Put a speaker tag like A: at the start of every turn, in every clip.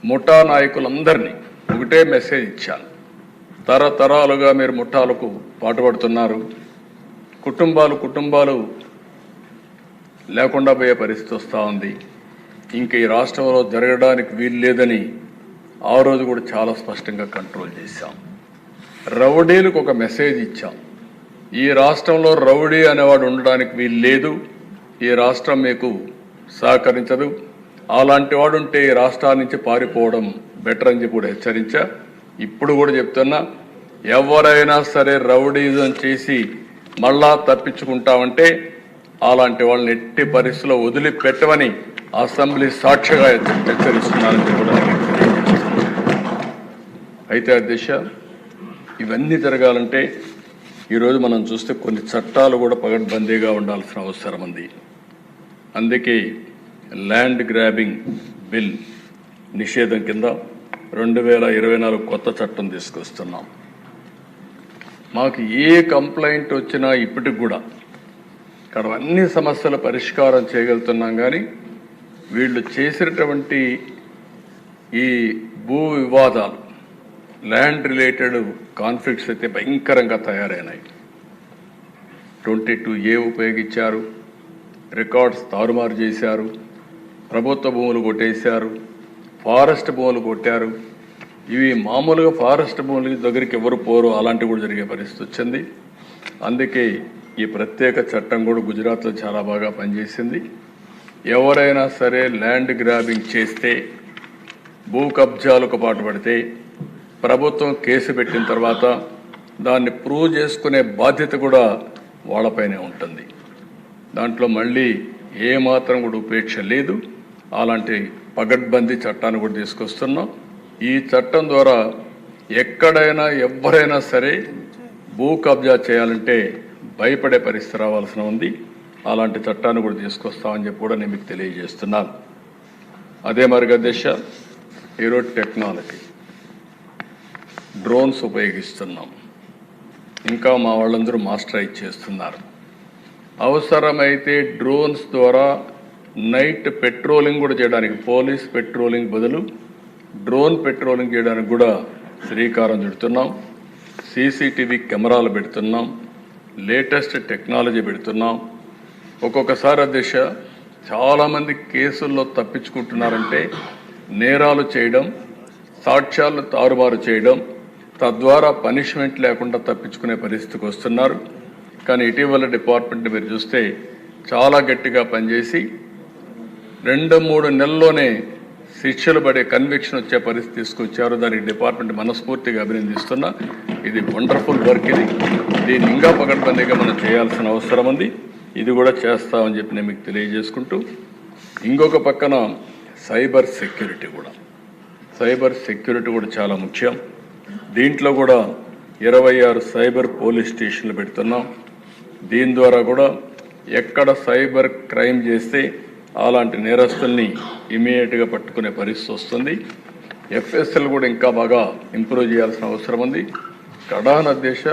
A: ముఠా నాయకులందరినీ ఒకటే మెసేజ్ ఇచ్చాను. తరతరాలుగా మీరు ముఠాలకు పాటుపడుతున్నారు. కుటుంబాలు లేకుండా పోయే పరిస్థితి వస్తూ ఉంది. ఇంక ఈ రాష్ట్రంలో జరగడానికి వీలు లేదని ఆ రోజు కూడా చాలా స్పష్టంగా కంట్రోల్ చేశాం. రౌడీలకు ఒక మెసేజ్ ఇచ్చాం. ఈ రాష్ట్రంలో రౌడీ అనేవాడు ఉండడానికి వీలు లేదు. ఈ రాష్ట్రం మీకు సహకరించదు. అలాంటి వాడు ఉంటే ఈ రాష్ట్రాల నుంచి పారిపోవడం బెటర్ అని చెప్పి కూడా హెచ్చరించా. ఇప్పుడు కూడా చెప్తున్నా, ఎవరైనా సరే రౌడీజం చేసి మళ్ళా తప్పించుకుంటామంటే అలాంటి వాళ్ళని ఎట్టి పరిస్థితుల్లో వదిలిపెట్టమని అసెంబ్లీ సాక్షిగా హెచ్చరిస్తున్నారని కూడా అయితే అధ్యక్ష, ఇవన్నీ జరగాలంటే ఈరోజు మనం చూస్తే కొన్ని చట్టాలు కూడా పగడ్బందీగా ఉండాల్సిన అవసరం ఉంది. అందుకే ల్యాండ్ గ్రాబింగ్ బిల్ నిషేధం కింద 2024 కొత్త చట్టం తీసుకొస్తున్నాం. మాకు ఏ కంప్లైంట్ వచ్చినా ఇప్పటికి కూడా ఇక్కడ అన్ని సమస్యల పరిష్కారం చేయగలుగుతున్నాం. కానీ వీళ్ళు చేసినటువంటి ఈ భూ వివాదాలు, ల్యాండ్ రిలేటెడ్ కాన్ఫ్లిక్ట్స్ అయితే భయంకరంగా తయారైనాయి. 22A ఉపయోగించారు, రికార్డ్స్ తారుమారు చేశారు, ప్రభుత్వ భూములు కొట్టేశారు, ఫారెస్ట్ భూములు కొట్టారు. ఇవి మామూలుగా ఫారెస్ట్ భూములకి దగ్గరికి ఎవరు పోరు, అలాంటివి కూడా జరిగే పరిస్థితి వచ్చింది. అందుకే ఈ ప్రత్యేక చట్టం కూడా గుజరాత్లో చాలా బాగా పనిచేసింది. ఎవరైనా సరే ల్యాండ్ గ్రాబింగ్ చేస్తే, భూ కబ్జాలకు పాటుపడితే ప్రభుత్వం కేసు పెట్టిన తర్వాత దాన్ని ప్రూవ్ చేసుకునే బాధ్యత కూడా వాళ్ళపైనే ఉంటుంది. దాంట్లో మళ్ళీ ఏమాత్రం కూడా ఉపేక్ష లేదు. అలాంటి పగడ్బందీ చట్టాన్ని కూడా తీసుకొస్తున్నాం. ఈ చట్టం ద్వారా ఎక్కడైనా ఎవరైనా సరే భూ కబ్జా చేయాలంటే భయపడే పరిస్థితి రావాల్సిన ఉంది. అలాంటి చట్టాన్ని కూడా తీసుకొస్తామని చెప్పి కూడా నేను మీకు తెలియజేస్తున్నాను. అదే మరిగా దిశ, ఈరోజు టెక్నాలజీ డ్రోన్స్ ఉపయోగిస్తున్నాం. ఇంకా మా వాళ్ళందరూ మాస్టరైజ్ చేస్తున్నారు. అవసరమైతే డ్రోన్స్ ద్వారా నైట్ పెట్రోలింగ్ కూడా చేయడానికి, పోలీస్ పెట్రోలింగ్ బదులు డ్రోన్ పెట్రోలింగ్ చేయడానికి కూడా శ్రీకారం చుడుతున్నాం. CCTV కెమెరాలు పెడుతున్నాం, లేటెస్ట్ టెక్నాలజీ పెడుతున్నాం. ఒక్కొక్కసారి దిశ చాలామంది కేసుల్లో తప్పించుకుంటున్నారంటే నేరాలు చేయడం, సాక్ష్యాలు తారుమారు చేయడం, తద్వారా పనిష్మెంట్ లేకుండా తప్పించుకునే పరిస్థితికి వస్తున్నారు. కానీ ఇటీవల డిపార్ట్మెంట్ మీరు చూస్తే చాలా గట్టిగా పనిచేసి 2-3 నెలల్లోనే శిక్షలు పడే కన్విక్షన్ వచ్చే పరిస్థితి తీసుకొచ్చారు. దానికి డిపార్ట్మెంట్ మనస్ఫూర్తిగా అభినందిస్తున్నా. ఇది వండర్ఫుల్ వర్క్. దీన్ని ఇంకా పకడ్బందీగా మనం చేయాల్సిన అవసరం ఉంది. ఇది కూడా చేస్తామని చెప్పి నేను మీకు తెలియజేసుకుంటూ, ఇంకొక పక్కన సైబర్ సెక్యూరిటీ కూడా చాలా ముఖ్యం. దీంట్లో కూడా 26 సైబర్ పోలీస్ స్టేషన్లు పెడుతున్నాం. దీని ద్వారా కూడా ఎక్కడ సైబర్ క్రైమ్ చేస్తే అలాంటి నేరస్తుల్ని ఇమీడియట్గా పట్టుకునే పరిస్థితి వస్తుంది. FSL కూడా ఇంకా బాగా ఇంప్రూవ్ చేయాల్సిన అవసరం ఉంది. కడాన దేశ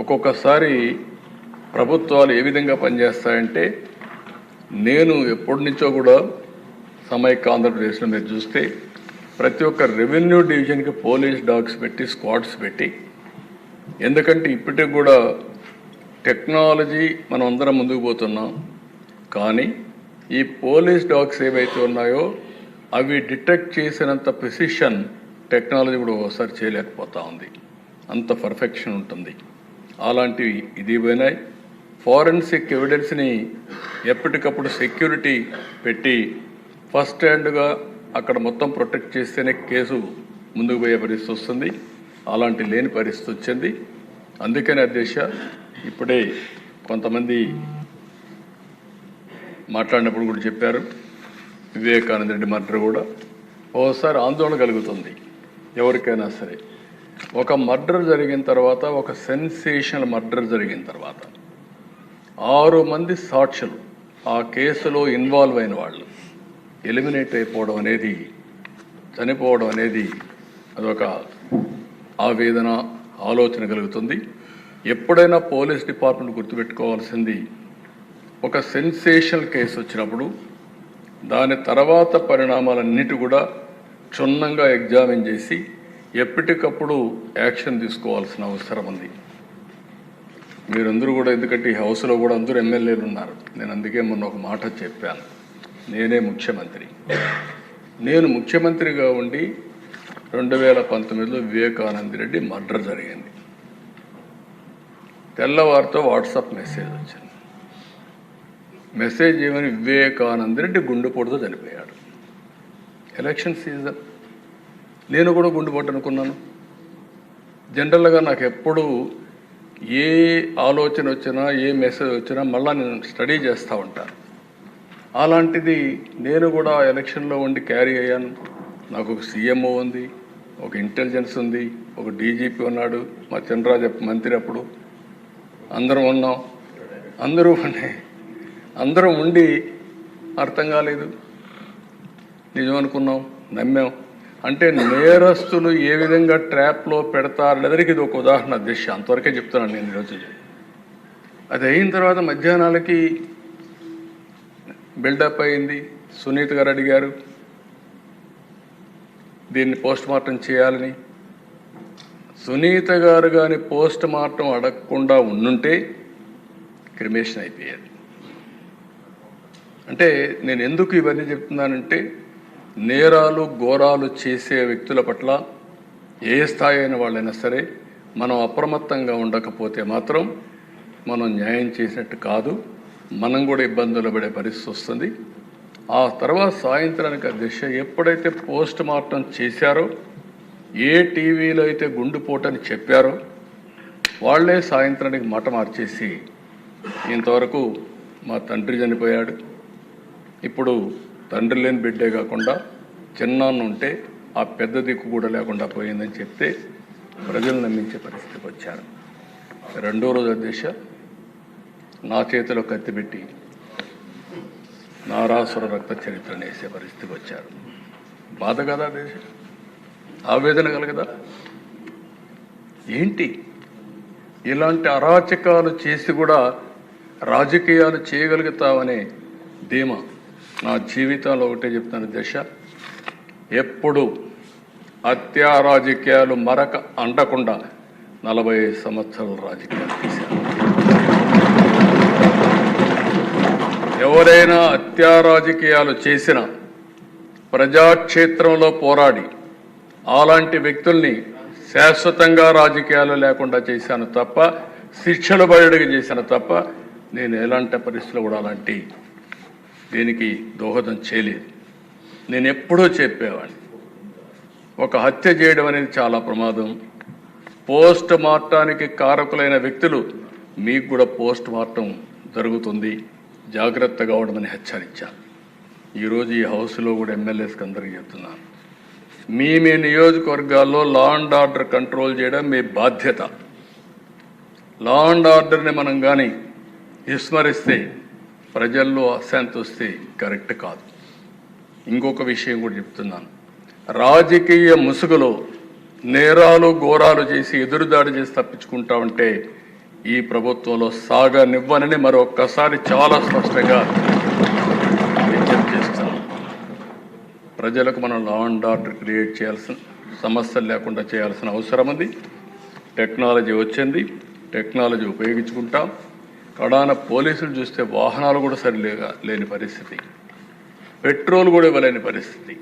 A: ఒక్కొక్కసారి ప్రభుత్వాలు ఏ విధంగా పనిచేస్తాయంటే, నేను ఎప్పటి నుంచో కూడా సమైక్య ఆంధ్రప్రదేశ్లో మీరు చూస్తే ప్రతి ఒక్క రెవెన్యూ డివిజన్కి పోలీస్ డాగ్స్ పెట్టి, స్క్వాడ్స్ పెట్టి, ఎందుకంటే ఇప్పటికి కూడా టెక్నాలజీ మనం అందరం ముందుకు పోతున్నాం. కానీ ఈ పోలీస్ డాగ్స్ ఏవైతే ఉన్నాయో అవి డిటెక్ట్ చేసినంత ప్రిసిషన్ టెక్నాలజీ కూడా ఒకసారి చేయలేకపోతా ఉంది. అంత పర్ఫెక్షన్ ఉంటుంది. అలాంటివి ఇది పోయినాయి. ఫారెన్సిక్ ఎవిడెన్స్ని ఎప్పటికప్పుడు సెక్యూరిటీ పెట్టి ఫస్ట్ హ్యాండ్గా అక్కడ మొత్తం ప్రొటెక్ట్ చేస్తేనే కేసు ముందుకు పోయే పరిస్థితి వస్తుంది. అలాంటి లేని పరిస్థితి వచ్చింది. అందుకని అధ్యక్ష, ఇప్పుడే కొంతమంది మాట్లాడినప్పుడు కూడా చెప్పారు, వివేకానంద రెడ్డి మర్డర్ కూడా ఓసారి ఆందోళన కలుగుతుంది ఎవరికైనా సరే. ఒక మర్డర్ జరిగిన తర్వాత, ఒక సెన్సేషనల్ మర్డర్ జరిగిన తర్వాత 6 మంది సాక్షులు ఆ కేసులో ఇన్వాల్వ్ అయిన వాళ్ళు ఎలిమినేట్ అయిపోవడం అనేది, చనిపోవడం అనేది అదొక ఆవేదన, ఆలోచన కలుగుతుంది. ఎప్పుడైనా పోలీస్ డిపార్ట్మెంట్ గుర్తుపెట్టుకోవాల్సింది, ఒక సెన్సేషనల్ కేసు వచ్చినప్పుడు దాని తర్వాత పరిణామాలన్నిటి కూడా క్షుణ్ణంగా ఎగ్జామిన్ చేసి ఎప్పటికప్పుడు యాక్షన్ తీసుకోవాల్సిన అవసరం ఉంది. మీరందరూ కూడా, ఎందుకంటే ఈ హౌస్లో కూడా అందరూ ఎమ్మెల్యేలు ఉన్నారు. నేను అందుకే మొన్న ఒక మాట చెప్పాను, నేనే ముఖ్యమంత్రి. నేను ముఖ్యమంత్రిగా ఉండి 2019లో వివేకానంద రెడ్డి మర్డర్ జరిగింది. తెల్లవారితో వాట్సాప్ మెసేజ్ వచ్చింది. మెసేజ్ ఏమని, వివేకానంద రెడ్డి గుండెపోటుతో చనిపోయాడు. ఎలక్షన్ సీజన్, నేను కూడా గుండెపోటు అనుకున్నాను. జనరల్గా నాకు ఎప్పుడు ఏ ఆలోచన వచ్చినా, ఏ మెసేజ్ వచ్చినా మళ్ళీ నేను స్టడీ చేస్తూ ఉంటాను. అలాంటిది నేను కూడా ఎలక్షన్లో ఉండి క్యారీ అయ్యాను. నాకు ఒక సీఎంఓ ఉంది, ఒక ఇంటెలిజెన్స్ ఉంది, ఒక డీజీపీ ఉన్నాడు, మా చంద్రరాజ మంత్రి అప్పుడు. అందరం ఉన్నాం, అందరం ఉండి అర్థం కాలేదు, నిజం అనుకున్నాం, నమ్మాం. అంటే నేరస్తులు ఏ విధంగా ట్రాప్లో పెడతారనేదానికి ఇది ఒక ఉదాహరణ. దిశ అంతవరకే చెప్తున్నాను నేను ఈరోజు. అది అయిన తర్వాత మధ్యాహ్నాలకి బిల్డప్ అయింది. సునీత గారు అడిగారు దీన్ని పోస్ట్ మార్టం చేయాలని. సునీత గారు కానీ పోస్ట్ మార్టం అడగకుండా ఉండుంటే క్రిమేషన్ అయిపోయేది. అంటే నేను ఎందుకు ఇవన్నీ చెప్తున్నానంటే, నేరాలు ఘోరాలు చేసే వ్యక్తుల పట్ల ఏ స్థాయి అయిన వాళ్ళైనా సరే మనం అప్రమత్తంగా ఉండకపోతే మాత్రం మనం న్యాయం చేసినట్టు కాదు, మనం కూడా ఇబ్బందులు పడే పరిస్థితి వస్తుంది. ఆ తర్వాత సాయంత్రానికి అధ్యక్ష ఎప్పుడైతే పోస్ట్ మార్టం చేశారో, ఏ టీవీలో అయితే గుండెపోటని చెప్పారో వాళ్లే సాయంత్రానికి మాట మార్చేసి ఇంతవరకు మా తండ్రి చనిపోయాడు, ఇప్పుడు తండ్రి లేని బిడ్డే కాకుండా చిన్నాన్న ఉంటే ఆ పెద్ద దిక్కు కూడా లేకుండా పోయిందని చెప్తే ప్రజలు నమ్మించే పరిస్థితికి వచ్చారు. రెండో రోజు అధ్యక్ష నా చేతిలో కత్తి పెట్టి నారాసుర రక్త చరిత్రను వేసే పరిస్థితికి వచ్చారు. బాధ కదా అధ్యక్ష, ఆవేదన కలగదా? ఏంటి ఇలాంటి అరాచకాలు చేసి కూడా రాజకీయాలు చేయగలుగుతావనే ధీమా నా జీవితంలో ఒకటే చెప్తాను దశ, ఎప్పుడు హత్యా రాజకీయాలు మరక అంటకుండా 45 సంవత్సరాలు రాజకీయాలు చేశాను. ఎవరైనా హత్యా రాజకీయాలు చేసిన ప్రజాక్షేత్రంలో పోరాడి అలాంటి వ్యక్తుల్ని శాశ్వతంగా రాజకీయాలు లేకుండా చేశాను తప్ప, శిక్షలు బయటకు చేశాను తప్ప, నేను ఎలాంటి పరిస్థితులు కూడా అలాంటి దీనికి దోహదం చేయలేదు. నేను ఎప్పుడూ చెప్పేవాడిని, ఒక హత్య చేయడం అనేది చాలా ప్రమాదం. పోస్ట్ మార్టానికి కారకులైన వ్యక్తులు మీకు కూడా పోస్ట్ మార్టం జరుగుతుంది, జాగ్రత్తగా ఉండమని హెచ్చరించాను. ఈరోజు ఈ హౌస్లో కూడా ఎమ్మెల్యేస్కి అందరికీ చెప్తున్నాను, మీ నియోజకవర్గాల్లో లా అండ్ ఆర్డర్ కంట్రోల్ చేయడం మీ బాధ్యత. లా అండ్ ఆర్డర్ని మనం కానీ విస్మరిస్తే, ప్రజల్లో అశాంతి వస్తే కరెక్ట్ కాదు. ఇంకొక విషయం కూడా చెప్తున్నాను, రాజకీయ ముసుగులో నేరాలు ఘోరాలు చేసి ఎదురుదాడి చేసి తప్పించుకుంటా ఉంటే ఈ ప్రభుత్వంలో సాగనివ్వనని మరొక్కసారి చాలా స్పష్టంగా విజ్ఞప్తి చేస్తాను. ప్రజలకు మనం లా అండ్ ఆర్డర్ క్రియేట్ చేయాల్సిన, సమస్యలు లేకుండా చేయాల్సిన అవసరం ఉంది. టెక్నాలజీ వచ్చింది, టెక్నాలజీ ఉపయోగించుకుంటాం. కడాన పోలీసులు చూస్తే వాహనాలు కూడా లేని పరిస్థితి, పెట్రోల్ కూడా ఇవ్వలేని పరిస్థితి,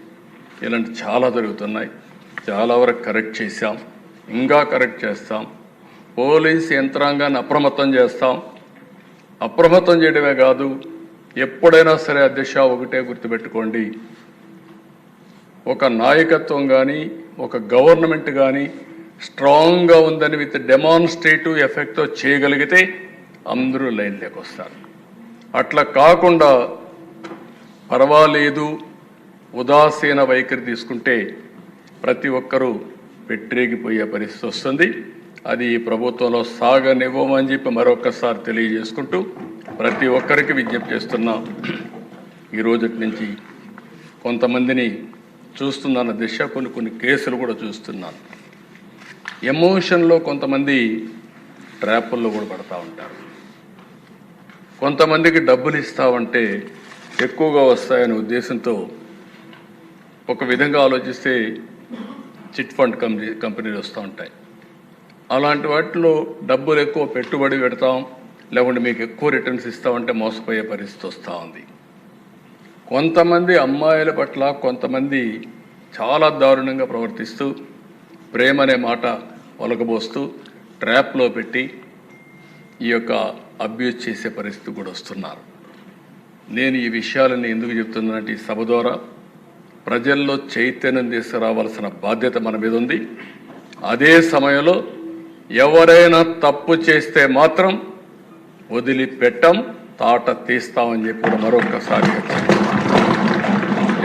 A: ఇలాంటి చాలా జరుగుతున్నాయి. చాలా వరకు కరెక్ట్ చేశాం, ఇంకా కరెక్ట్ చేస్తాం. పోలీస్ యంత్రాంగాన్ని అప్రమత్తం చేస్తాం. అప్రమత్తం చేయడమే కాదు, ఎప్పుడైనా సరే అధ్యక్ష ఒకటే గుర్తుపెట్టుకోండి, ఒక నాయకత్వం కానీ ఒక గవర్నమెంట్ కానీ స్ట్రాంగ్గా ఉందని విత్ డెమాన్స్ట్రేటివ్ ఎఫెక్ట్తో చేయగలిగితే అందరూ లైన్లోకి వస్తారు. అట్లా కాకుండా పర్వాలేదు ఉదాసీన వైఖరి తీసుకుంటే ప్రతి ఒక్కరూ పెట్టేగిపోయే పరిస్థితి వస్తుంది. అది ఈ ప్రభుత్వంలో సాగనివ్వమని చెప్పి మరొకసారి తెలియజేసుకుంటూ ప్రతి ఒక్కరికి విజ్ఞప్తి చేస్తున్నాం. ఈ రోజుటి నుంచి కొంతమందిని చూస్తున్నాను దిశ, కొన్ని కేసులు కూడా చూస్తున్నాను. ఎమోషన్లో కొంతమంది ట్రాపుల్లో కూడా పడతా ఉంటారు. కొంతమందికి డబ్బులు ఇస్తామంటే ఎక్కువగా వస్తాయనే ఉద్దేశంతో ఒక విధంగా ఆలోచిస్తే చిట్ ఫండ్ కంపెనీలు వస్తూ ఉంటాయి. అలాంటి వాటిలో డబ్బులు ఎక్కువ పెట్టుబడి పెడతాం, లేకుంటే మీకు ఎక్కువ రిటర్న్స్ ఇస్తామంటే మోసపోయే పరిస్థితి వస్తూ ఉంది. కొంతమంది అమ్మాయిల పట్ల కొంతమంది చాలా దారుణంగా ప్రవర్తిస్తూ ప్రేమ అనే మాట ఒలకబోస్తూ ట్రాప్లో పెట్టి ఈ యొక్క అబ్యూజ్ చేసే పరిస్థితి కూడా వస్తున్నారు. నేను ఈ విషయాలని ఎందుకు చెప్తున్నానంటే ఈ సభ ద్వారా ప్రజల్లో చైతన్యం తీసుకురావాల్సిన బాధ్యత మన మీద ఉంది. అదే సమయంలో ఎవరైనా తప్పు చేస్తే మాత్రం వదిలిపెట్టం, తాట తీస్తామని చెప్పి కూడా మరొకసారి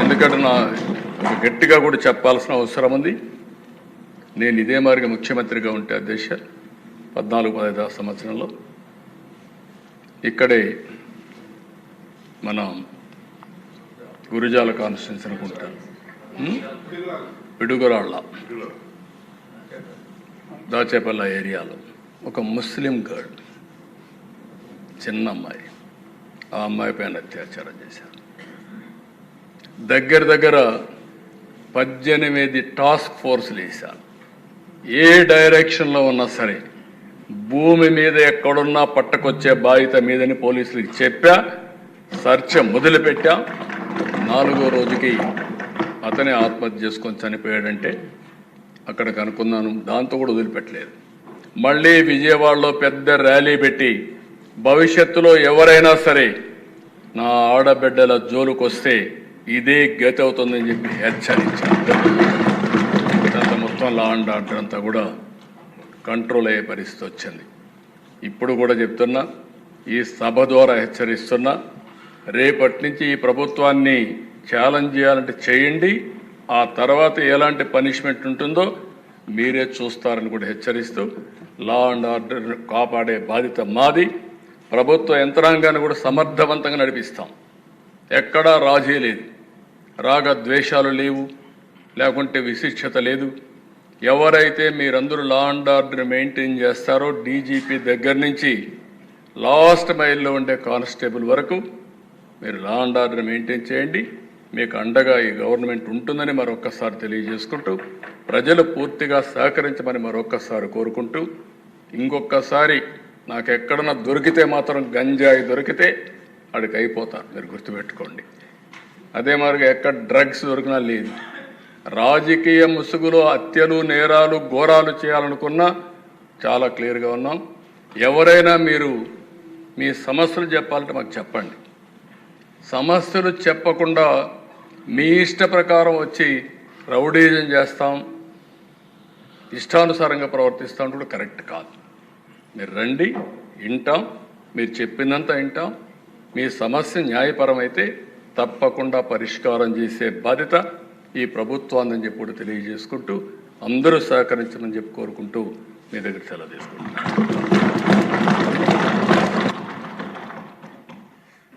A: ఎందుకంటే నా గట్టిగా కూడా చెప్పాల్సిన అవసరం ఉంది. నేను ఇదే మాదిరిగా ముఖ్యమంత్రిగా ఉంటే అధ్యక్ష 14-15 సంవత్సరంలో ఇక్కడే మన గురుజాల కాన్స్టిట్యున్సీ అనుకుంటాను, పిడుగురాళ్ళ దాచేపల్ల ఏరియాలో ఒక ముస్లిం గర్ల్, చిన్న అమ్మాయి, ఆ అమ్మాయి పైన అత్యాచారం చేశారు. దగ్గర 18 టాస్క్ ఫోర్స్లు వేశారు. ఏ డైరెక్షన్లో ఉన్నా సరే భూమి మీద ఎక్కడున్నా పట్టకొచ్చే బాధ్యత మీదని పోలీసులకు చెప్పా. సర్చ మొదలుపెట్టా. 4వ రోజుకి అతనే ఆత్మహత్య చేసుకొని చనిపోయాడంటే అక్కడ కనుక్కున్నాను. దాంతో కూడా వదిలిపెట్టలేదు. మళ్ళీ విజయవాడలో పెద్ద ర్యాలీ పెట్టి భవిష్యత్తులో ఎవరైనా సరే నా ఆడబిడ్డల జోలుకొస్తే ఇదే గతి అవుతుందని చెప్పి హెచ్చరించారు. అంత మొత్తం లా అండ్ ఆర్డర్ అంతా కూడా కంట్రోల్ అయ్యే పరిస్థితి వచ్చింది. ఇప్పుడు కూడా చెప్తున్నా, ఈ సభ ద్వారా హెచ్చరిస్తున్నా, రేపటి నుంచి ఈ ప్రభుత్వాన్ని ఛాలెంజ్ చేయాలంటే చేయండి. ఆ తర్వాత ఎలాంటి పనిష్మెంట్ ఉంటుందో మీరే చూస్తారని కూడా హెచ్చరిస్తూ, లా అండ్ ఆర్డర్ కాపాడే బాధ్యత మాది. ప్రభుత్వ యంత్రాంగాన్ని కూడా సమర్థవంతంగా నడిపిస్తాం. ఎక్కడా రాజీ లేదు, రాగద్వేషాలు లేవు, లేకుంటే విశిక్షత లేదు. ఎవరైతే మీరందరూ లా అండ్ ఆర్డర్ మెయింటైన్ చేస్తారో డీజీపీ దగ్గర నుంచి లాస్ట్ మైల్లో ఉండే కానిస్టేబుల్ వరకు మీరు లా అండ్ ఆర్డర్ మెయింటైన్ చేయండి. మీకు అండగా ఈ గవర్నమెంట్ ఉంటుందని మరొక్కసారి తెలియజేసుకుంటూ, ప్రజలు పూర్తిగా సహకరించమని మరొక్కసారి కోరుకుంటూ, ఇంకొకసారి నాకు ఎక్కడన్నా దొరికితే మాత్రం గంజాయి దొరికితే అడికి అయిపోతారు, మీరు గుర్తుపెట్టుకోండి. అదే మాదిరిగా ఎక్కడ డ్రగ్స్ దొరికినా లేదు. రాజకీయ ముసుగులో హత్యలు, నేరాలు, ఘోరాలు చేయాలనుకున్నా చాలా క్లియర్గా ఉన్నాం. ఎవరైనా మీరు మీ సమస్యలు చెప్పాలంటే మాకు చెప్పండి. సమస్యలు చెప్పకుండా మీ ఇష్ట ప్రకారం వచ్చి రౌడీజం చేస్తాం, ఇష్టానుసారంగా ప్రవర్తిస్తాం కూడా కరెక్ట్ కాదు. మీరు రండి, వింటాం, మీరు చెప్పిందంతా వింటాం. మీ సమస్య న్యాయపరమైతే తప్పకుండా పరిష్కారం చేసే బాధ్యత ఈ ప్రభుత్వాన్ని చెప్పి తెలియజేసుకుంటూ, అందరూ సహకరించమని చెప్పి కోరుకుంటూ మీ దగ్గర సెలవు తీసుకుంటున్నాను.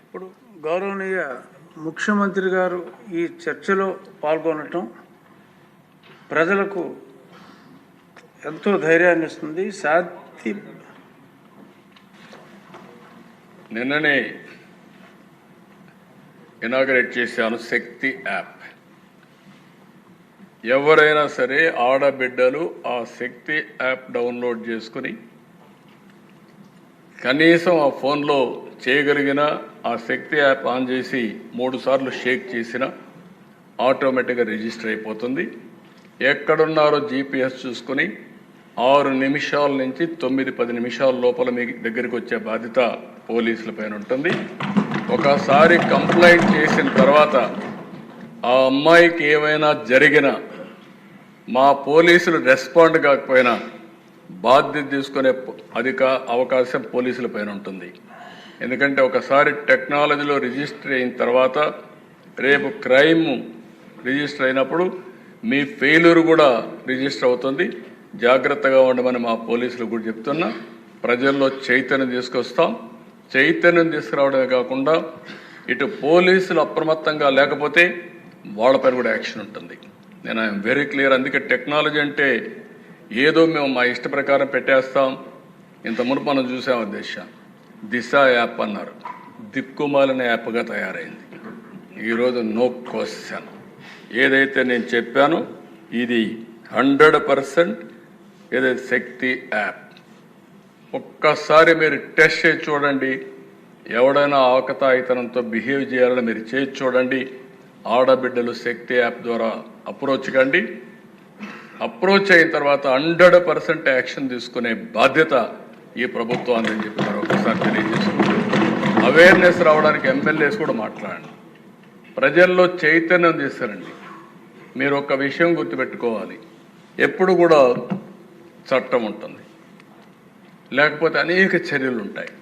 B: ఇప్పుడు గౌరవనీయ ముఖ్యమంత్రి గారు ఈ చర్చలో పాల్గొనటం ప్రజలకు ఎంతో ధైర్యాన్ని ఇస్తుంది.
A: నిన్ననే ఇనాగరేట్ చేశాను శక్తి యాప్. ఎవరైనా సరే ఆడబిడ్డలు ఆ శక్తి యాప్ డౌన్లోడ్ చేసుకుని కనీసం ఆ ఫోన్లో చేయగలిగిన ఆ శక్తి యాప్ ఆన్ చేసి 3 సార్లు షేక్ చేసిన ఆటోమేటిక్గా రిజిస్టర్ అయిపోతుంది. ఎక్కడున్నారో జీపీఎస్ చూసుకుని 6 నిమిషాల నుంచి 9-10 నిమిషాల లోపల మీ దగ్గరికి వచ్చే బాధ్యత పోలీసుల పైన ఉంటుంది. ఒకసారి కంప్లైంట్ చేసిన తర్వాత ఆ అమ్మాయికి ఏమైనా జరిగినా మా పోలీసులు రెస్పాండ్ కాకపోయినా బాధ్యత తీసుకునే అవకాశం పోలీసుల పైన ఉంటుంది. ఎందుకంటే ఒకసారి టెక్నాలజీలో రిజిస్టర్ అయిన తర్వాత రేపు క్రైమ్ రిజిస్టర్ అయినప్పుడు మీ ఫెయిల్యూర్ కూడా రిజిస్టర్ అవుతుంది. జాగ్రత్తగా ఉండమని మా పోలీసులు కూడా చెప్తున్నా. ప్రజల్లో చైతన్యం తీసుకొస్తాం. చైతన్యం తీసుకురావడమే కాకుండా ఇటు పోలీసులు అప్రమత్తంగా లేకపోతే వాళ్ళపైన కూడా యాక్షన్ ఉంటుంది. నేను ఐఎమ్ వెరీ క్లియర్. అందుకే టెక్నాలజీ అంటే ఏదో మేము మా ఇష్ట ప్రకారం పెట్టేస్తాం. ఇంత మునుపు మనం చూసాం దిశ యాప్ అన్నారు, దిక్కుమాలిన యాప్గా తయారైంది. ఈరోజు నో క్వశ్చన్ ఏదైతే నేను చెప్పానో ఇది 100% ఏదైతే శక్తి యాప్ ఒక్కసారి మీరు టెస్ట్ చేసి చూడండి. ఎవడైనా ఆకతాయితనంతో బిహేవ్ చేయాలని మీరు చేసి చూడండి. ఆడబిడ్డలు శక్తి యాప్ ద్వారా అప్రోచ్ కండి. అప్రోచ్ అయిన తర్వాత 100% యాక్షన్ తీసుకునే బాధ్యత ఈ ప్రభుత్వాన్ని అని చెప్పి మరొకసారి తెలియజేసుకుంటాను. అవేర్నెస్ రావడానికి ఎమ్మెల్యేస్ కూడా మాట్లాడండి. ప్రజల్లో చైతన్యం చేస్తారండి. మీరు ఒక విషయం గుర్తుపెట్టుకోవాలి, ఎప్పుడు కూడా చట్టం ఉంటుంది, లేకపోతే అనేక చర్యలు ఉంటాయి.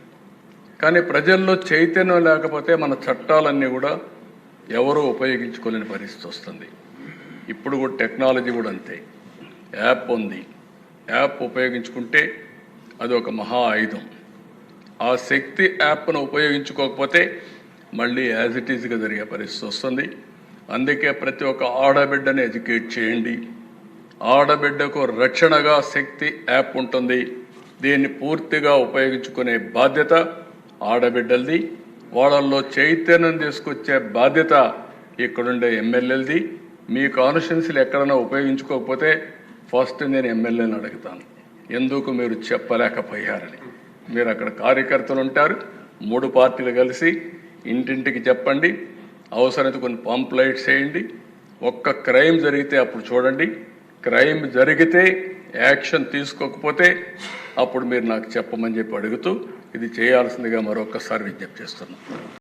A: కానీ ప్రజల్లో చైతన్యం లేకపోతే మన చట్టాలన్నీ కూడా ఎవరూ ఉపయోగించుకోలేని పరిస్థితి వస్తుంది. ఇప్పుడు కూడా టెక్నాలజీ కూడా అంతే. యాప్ ఉంది, యాప్ ఉపయోగించుకుంటే అది ఒక మహా ఆయుధం. ఆ శక్తి యాప్ను ఉపయోగించుకోకపోతే మళ్ళీ యాజ్ ఇట్ ఈజ్గా జరిగే పరిస్థితి వస్తుంది. అందుకే ప్రతి ఒక్క ఆడబిడ్డని ఎడ్యుకేట్ చేయండి. ఆడబిడ్డకు రక్షణగా శక్తి యాప్ ఉంటుంది. దీన్ని పూర్తిగా ఉపయోగించుకునే బాధ్యత ఆడబిడ్డలది. వాళ్ళల్లో చైతన్యం తీసుకొచ్చే బాధ్యత ఇక్కడుండే ఎమ్మెల్యేలది. మీ కాన్స్టిట్యున్సీలు ఎక్కడైనా ఉపయోగించుకోకపోతే ఫస్ట్ నేను ఎమ్మెల్యేని అడుగుతాను, ఎందుకు మీరు చెప్పలేకపోయారని. మీరు అక్కడ కార్యకర్తలు ఉంటారు, 3 పార్టీలు కలిసి ఇంటింటికి చెప్పండి. అవసరమైతే కొన్ని పాంప్లైట్స్ వేయండి. ఒక్క క్రైమ్ జరిగితే అప్పుడు చూడండి. క్రైమ్ జరిగితే యాక్షన్ తీసుకోకపోతే అప్పుడు మీరు నాకు చెప్పమని చెప్పి అడుగుతూ ఇది చేయాల్సిందిగా మరొకసారి విజ్ఞప్తి చేస్తున్నాను.